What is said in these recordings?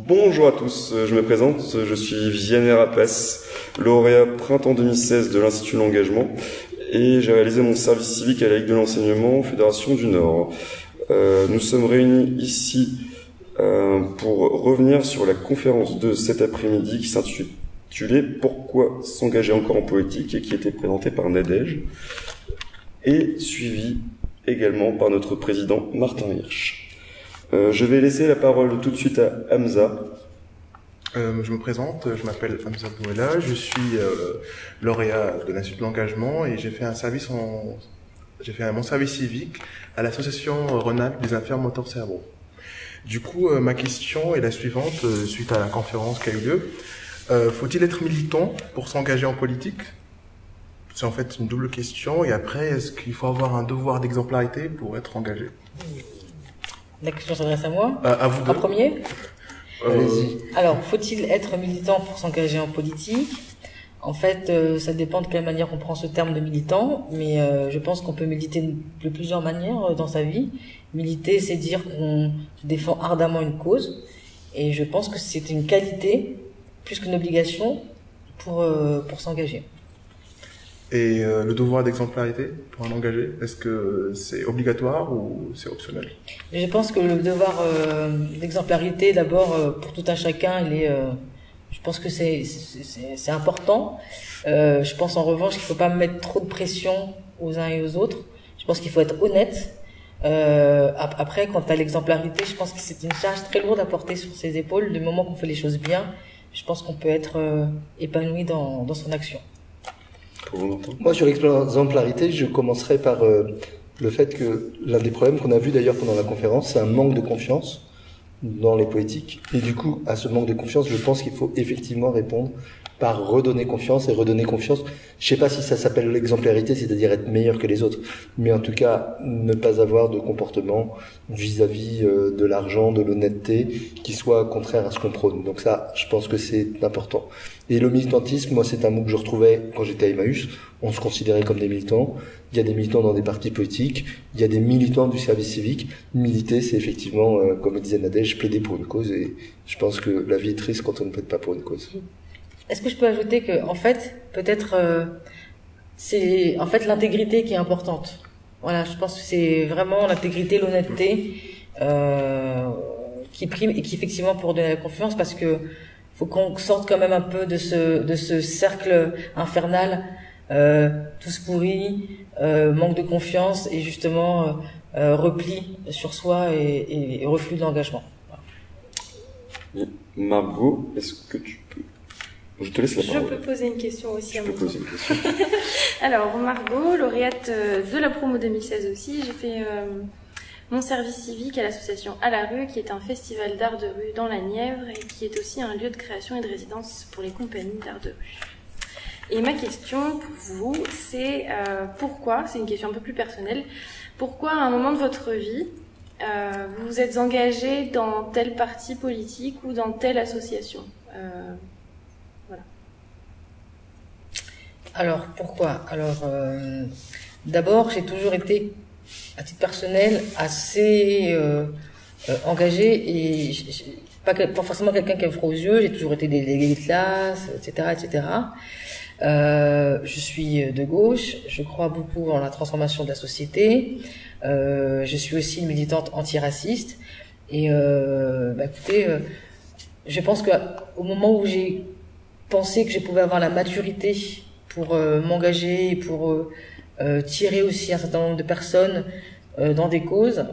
Bonjour à tous, je me présente, je suis Vianney Rapace, lauréat printemps 2016 de l'Institut de l'Engagement et j'ai réalisé mon service civique à la Ligue de l'Enseignement, Fédération du Nord. Nous sommes réunis ici pour revenir sur la conférence de cet après-midi qui s'intitulait « Pourquoi s'engager encore en politique ?» et qui était présentée par Nadège et suivie également par notre président Martin Hirsch. Je vais laisser la parole tout de suite à Hamza. Je me présente, je m'appelle Hamza Bouela, je suis lauréat de l'Institut de l'Engagement et j'ai fait mon service civique à l'association Rhône-Alpes des infirmes moteur-cerveau. Du coup, ma question est la suivante, suite à la conférence qui a eu lieu. Faut-il être militant pour s'engager en politique? C'est en fait une double question. Et après, est-ce qu'il faut avoir un devoir d'exemplarité pour être engagé? La question s'adresse à moi. À vous deux. En premier. Allez-y. Alors, faut-il être militant pour s'engager en politique? En fait, ça dépend de quelle manière on prend ce terme de militant, mais je pense qu'on peut militer de plusieurs manières dans sa vie. Militer, c'est dire qu'on défend ardemment une cause, et je pense que c'est une qualité plus qu'une obligation pour s'engager. Et le devoir d'exemplarité pour un engagé, est-ce que c'est obligatoire ou c'est optionnel? Je pense que le devoir d'exemplarité, d'abord, pour tout un chacun, je pense que c'est important. Je pense en revanche qu'il ne faut pas mettre trop de pression aux uns et aux autres. Je pense qu'il faut être honnête. Après, quant à l'exemplarité, je pense que c'est une charge très lourde à porter sur ses épaules. Du moment qu'on fait les choses bien, je pense qu'on peut être épanoui dans son action. Moi, sur l'exemplarité, je commencerai par le fait que l'un des problèmes qu'on a vu d'ailleurs pendant la conférence, c'est un manque de confiance dans les politiques. Et du coup, à ce manque de confiance, je pense qu'il faut effectivement répondre par redonner confiance. Et redonner confiance, je sais pas si ça s'appelle l'exemplarité, c'est-à-dire être meilleur que les autres, mais en tout cas, ne pas avoir de comportement vis-à-vis de l'argent, de l'honnêteté, qui soit contraire à ce qu'on prône. Donc ça, je pense que c'est important. Et le militantisme, moi, c'est un mot que je retrouvais quand j'étais à Emmaüs. On se considérait comme des militants. Il y a des militants dans des partis politiques. Il y a des militants du service civique. Militer, c'est effectivement, comme le disait Nadège, plaider pour une cause. Et je pense que la vie est triste quand on ne plaide pas pour une cause. Est-ce que je peux ajouter que, en fait, peut-être, c'est en fait l'intégrité qui est importante. Voilà, je pense que c'est vraiment l'intégrité, l'honnêteté qui prime et qui effectivement pour donner la confiance, parce que faut qu'on sorte quand même un peu de ce cercle infernal, tous pourris, manque de confiance et justement repli sur soi et reflux de l'engagement. Voilà. Margot, est-ce que tu peux... Je te laisse la parole. Je peux poser une question aussi à mon tour. Poser une question. Alors, Margot, lauréate de la promo 2016 aussi, j'ai fait mon service civique à l'association À la rue, qui est un festival d'art de rue dans la Nièvre et qui est aussi un lieu de création et de résidence pour les compagnies d'art de rue. Et ma question pour vous, c'est pourquoi, c'est une question un peu plus personnelle, pourquoi à un moment de votre vie, vous vous êtes engagé dans tel parti politique ou dans telle association voilà. Alors, pourquoi? Alors, d'abord, j'ai toujours été, à titre personnel, assez engagée et pas forcément quelqu'un qui a froid aux yeux. J'ai toujours été déléguée de classe, etc., etc. Je suis de gauche, je crois beaucoup en la transformation de la société. Je suis aussi une militante antiraciste. Et écoutez, je pense qu'au moment où j'ai pensé que je pouvais avoir la maturité pour m'engager et pour tirer aussi un certain nombre de personnes dans des causes,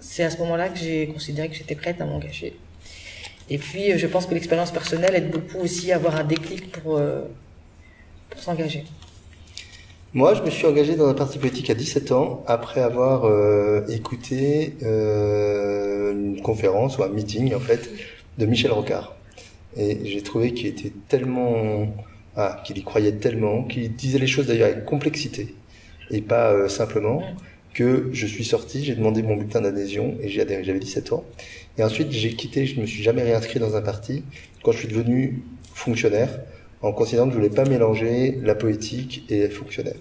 c'est à ce moment-là que j'ai considéré que j'étais prête à m'engager. Et puis, je pense que l'expérience personnelle aide beaucoup aussi à avoir un déclic pour s'engager. Moi, je me suis engagé dans un parti politique à 17 ans, après avoir écouté une conférence ou un meeting, en fait, de Michel Rocard. Et j'ai trouvé qu'il était tellement... qu'il y croyait tellement, qu'il disait les choses d'ailleurs avec complexité, et pas simplement, que je suis sorti, j'ai demandé mon bulletin d'adhésion, et j'ai adhéré, j'avais 17 ans. Et ensuite, j'ai quitté, je me suis jamais réinscrit dans un parti, quand je suis devenu fonctionnaire, en considérant que je voulais pas mélanger la politique et être fonctionnaire.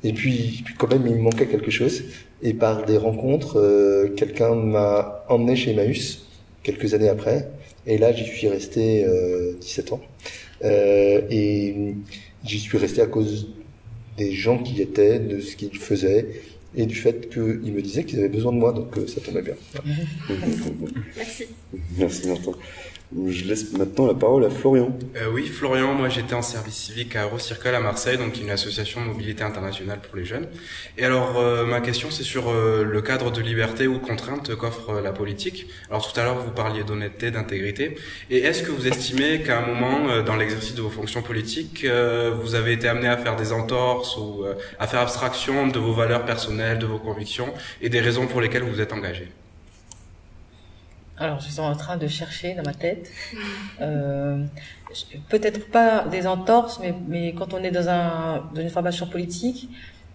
Et puis quand même, il me manquait quelque chose, et par des rencontres, quelqu'un m'a emmené chez Emmaüs, quelques années après, Et là, j'y suis resté 17 ans. Et j'y suis resté à cause des gens qui y étaient, de ce qu'ils faisaient, et du fait qu'ils me disaient qu'ils avaient besoin de moi, donc ça tombait bien. Merci. Merci Martin. Je laisse maintenant la parole à Florian. Oui, Florian, moi j'étais en service civique à Eurocircle à Marseille, donc une association de mobilité internationale pour les jeunes. Et alors ma question c'est sur le cadre de liberté ou de contrainte qu'offre la politique. Alors tout à l'heure vous parliez d'honnêteté, d'intégrité. Et est-ce que vous estimez qu'à un moment dans l'exercice de vos fonctions politiques, vous avez été amené à faire des entorses ou à faire abstraction de vos valeurs personnelles, de vos convictions et des raisons pour lesquelles vous vous êtes engagé? Alors, je suis en train de chercher dans ma tête. Peut-être pas des entorses, mais quand on est dans une formation politique,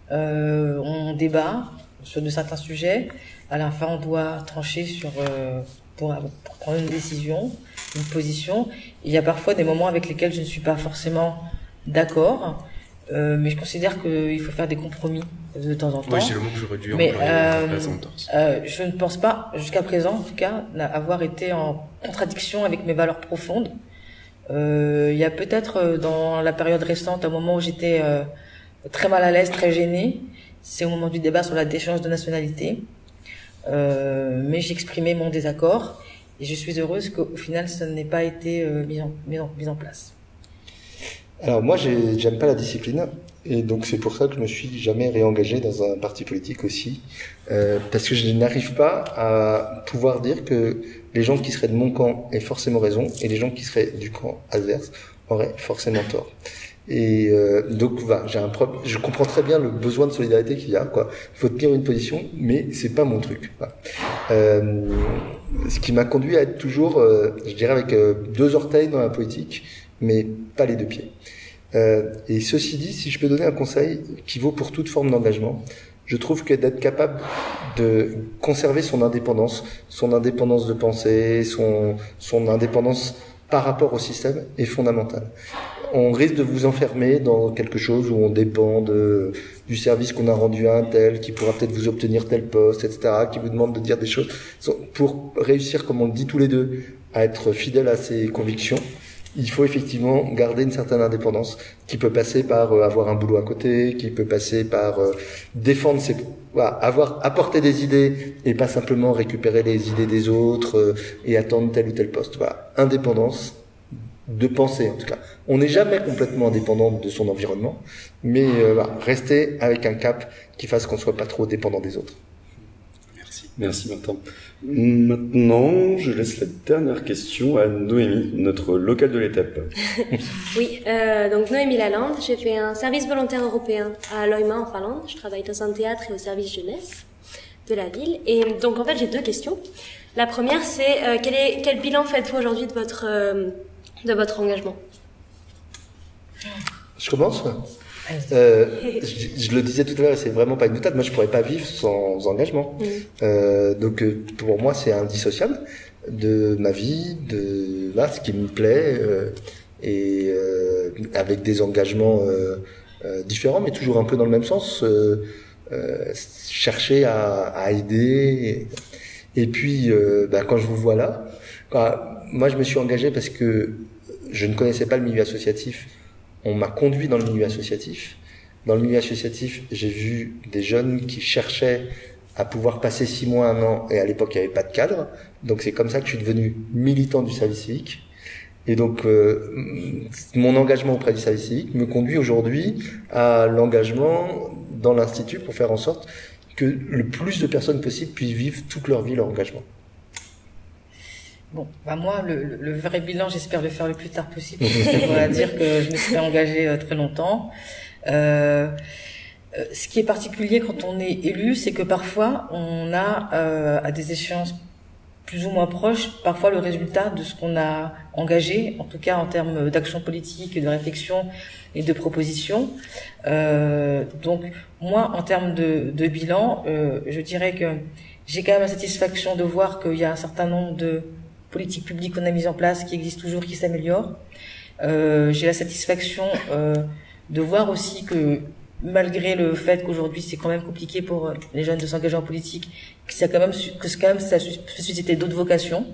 on débat sur de certains sujets. À la fin, on doit trancher pour prendre une décision, une position. Il y a parfois des moments avec lesquels je ne suis pas forcément d'accord, mais je considère qu'il faut faire des compromis de temps en temps. Oui, c'est le mot que j'aurais dû employer. Je ne pense pas, jusqu'à présent en tout cas, avoir été en contradiction avec mes valeurs profondes. Il y a peut-être dans la période récente un moment où j'étais très mal à l'aise, très gênée. C'est au moment du débat sur la déchéance de nationalité. Mais j'exprimais mon désaccord et je suis heureuse qu'au final ça n'ait pas été mis en place. Alors moi, j'aime pas la discipline, et donc c'est pour ça que je me suis jamais réengagé dans un parti politique aussi, parce que je n'arrive pas à pouvoir dire que les gens qui seraient de mon camp aient forcément raison, et les gens qui seraient du camp adverse auraient forcément tort. Et donc voilà, je comprends très bien le besoin de solidarité qu'il y a, quoi. Il faut tenir une position, mais c'est pas mon truc. Voilà. Ce qui m'a conduit à être toujours, je dirais, avec deux orteils dans la politique, mais pas les deux pieds. Et ceci dit, si je peux donner un conseil qui vaut pour toute forme d'engagement, je trouve que d'être capable de conserver son indépendance de pensée, son indépendance par rapport au système est fondamental. On risque de vous enfermer dans quelque chose où on dépend du service qu'on a rendu à un tel, qui pourra peut-être vous obtenir tel poste, etc., qui vous demande de dire des choses. Pour réussir, comme on le dit tous les deux, à être fidèle à ses convictions, il faut effectivement garder une certaine indépendance qui peut passer par avoir un boulot à côté, qui peut passer par défendre apporter des idées et pas simplement récupérer les idées des autres et attendre tel ou tel poste. Voilà, indépendance de pensée en tout cas. On n'est jamais complètement indépendant de son environnement, mais rester avec un cap qui fasse qu'on soit pas trop dépendant des autres. Merci Martin. Maintenant, je laisse la dernière question à Noémie, notre locale de l'étape. Oui, donc Noémie Lalande, j'ai fait un service volontaire européen à Loima en Finlande. Je travaille dans un théâtre et au service jeunesse de la ville. Et donc en fait, j'ai deux questions. La première, c'est quel bilan faites-vous aujourd'hui de votre engagement? Je commence. Je le disais tout à l'heure, c'est vraiment pas une boutade. Moi, je pourrais pas vivre sans engagement. Donc, pour moi, c'est indissociable de ma vie, de ce qui me plaît, et avec des engagements différents, mais toujours un peu dans le même sens. Chercher à aider. Et puis, quand je vous vois là, moi, je me suis engagé parce que je ne connaissais pas le milieu associatif. On m'a conduit dans le milieu associatif. Dans le milieu associatif, j'ai vu des jeunes qui cherchaient à pouvoir passer 6 mois, 1 an, et à l'époque, il n'y avait pas de cadre. Donc, c'est comme ça que je suis devenu militant du service civique. Et donc, mon engagement auprès du service civique me conduit aujourd'hui à l'engagement dans l'Institut pour faire en sorte que le plus de personnes possible puissent vivre toute leur vie leur engagement. Bon, moi, le vrai bilan, j'espère le faire le plus tard possible. Ça va dire que je me serai engagée très longtemps. Ce qui est particulier quand on est élu, c'est que parfois, on a, à des échéances plus ou moins proches, parfois le résultat de ce qu'on a engagé, en tout cas en termes d'action politique, de réflexion et de proposition. Donc, moi, en termes de bilan, je dirais que j'ai quand même la satisfaction de voir qu'il y a un certain nombre de politiques publiques qu'on a mises en place, qui existent toujours, qui s'améliorent. J'ai la satisfaction de voir aussi que malgré le fait qu'aujourd'hui c'est quand même compliqué pour les jeunes de s'engager en politique, que c'est quand même ça a suscité d'autres vocations.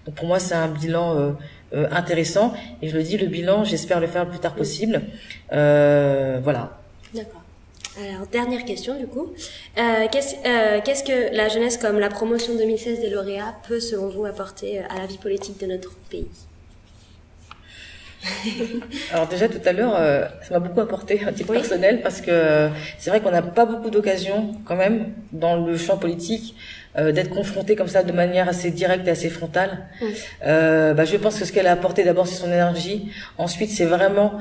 Donc pour moi, c'est un bilan intéressant. Et je le dis, le bilan, j'espère le faire le plus tard possible. Voilà. D'accord. Alors, dernière question du coup. Qu'est-ce que la jeunesse comme la promotion 2016 des lauréats peut, selon vous, apporter à la vie politique de notre pays? Alors déjà tout à l'heure, ça m'a beaucoup apporté à titre personnel parce que c'est vrai qu'on n'a pas beaucoup d'occasions quand même dans le champ politique d'être confronté comme ça de manière assez directe et assez frontale. Je pense que ce qu'elle a apporté d'abord c'est son énergie, ensuite c'est vraiment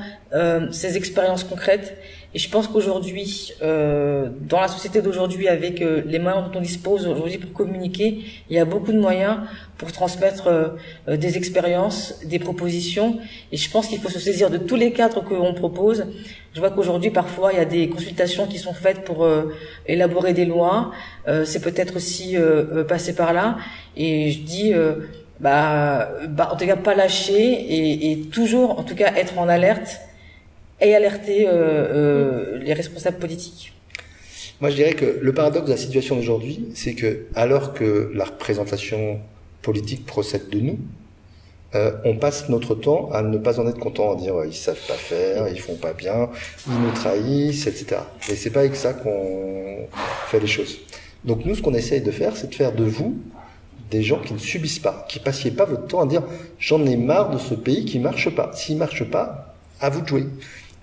ses expériences concrètes. Et je pense qu'aujourd'hui, dans la société d'aujourd'hui, avec les moyens dont on dispose aujourd'hui pour communiquer, il y a beaucoup de moyens pour transmettre des expériences, des propositions. Et je pense qu'il faut se saisir de tous les cadres qu'on propose. Je vois qu'aujourd'hui, parfois, il y a des consultations qui sont faites pour élaborer des lois. C'est peut-être aussi passer par là. Et je dis, en tout cas, pas lâcher et toujours, en tout cas, être en alerte et alerter les responsables politiques. Moi, je dirais que le paradoxe de la situation d'aujourd'hui, c'est que, alors que la représentation politique procède de nous, on passe notre temps à ne pas en être content, à dire ils savent pas faire, ils font pas bien, ils nous trahissent, etc. Et c'est pas avec ça qu'on fait les choses. Donc nous, ce qu'on essaye de faire, c'est de faire de vous des gens qui ne subissent pas, qui passiez pas votre temps à dire j'en ai marre de ce pays qui marche pas. S'il marche pas, à vous de jouer.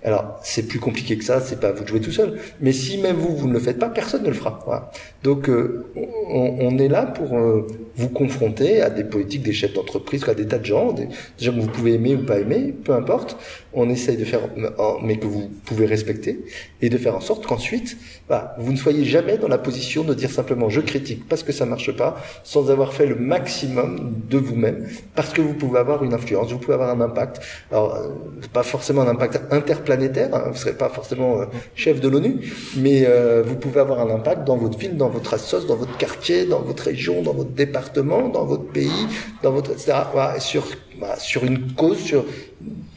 Alors, c'est plus compliqué que ça, c'est pas à vous de jouer tout seul. Mais si même vous ne le faites pas, personne ne le fera. Voilà. Donc, on est là pour vous confronter à des politiques, des chefs d'entreprise, à des tas de gens, des gens que vous pouvez aimer ou pas aimer, peu importe. On essaye de faire, mais que vous pouvez respecter, et de faire en sorte qu'ensuite, vous ne soyez jamais dans la position de dire simplement je critique parce que ça marche pas, sans avoir fait le maximum de vous-même, parce que vous pouvez avoir une influence, vous pouvez avoir un impact. Alors, pas forcément un impact interplanétaire, hein, vous serez pas forcément chef de l'ONU, mais vous pouvez avoir un impact dans votre ville, dans votre assoce, dans votre quartier, dans votre région, dans votre département, dans votre pays, dans votre etc. Voilà, sur une cause,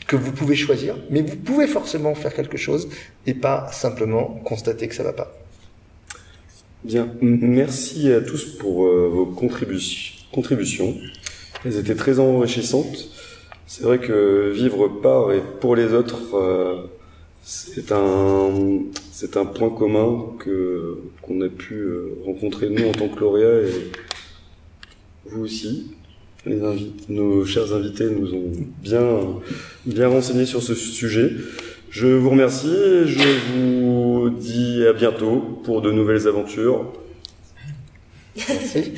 que vous pouvez choisir, mais vous pouvez forcément faire quelque chose et pas simplement constater que ça va pas. Bien, merci à tous pour vos contributions. Elles étaient très enrichissantes. C'est vrai que vivre par et pour les autres, c'est un point commun qu'on a pu rencontrer nous en tant que lauréats et vous aussi. Nos chers invités nous ont bien renseigné sur ce sujet. Je vous remercie et je vous dis à bientôt pour de nouvelles aventures. Merci.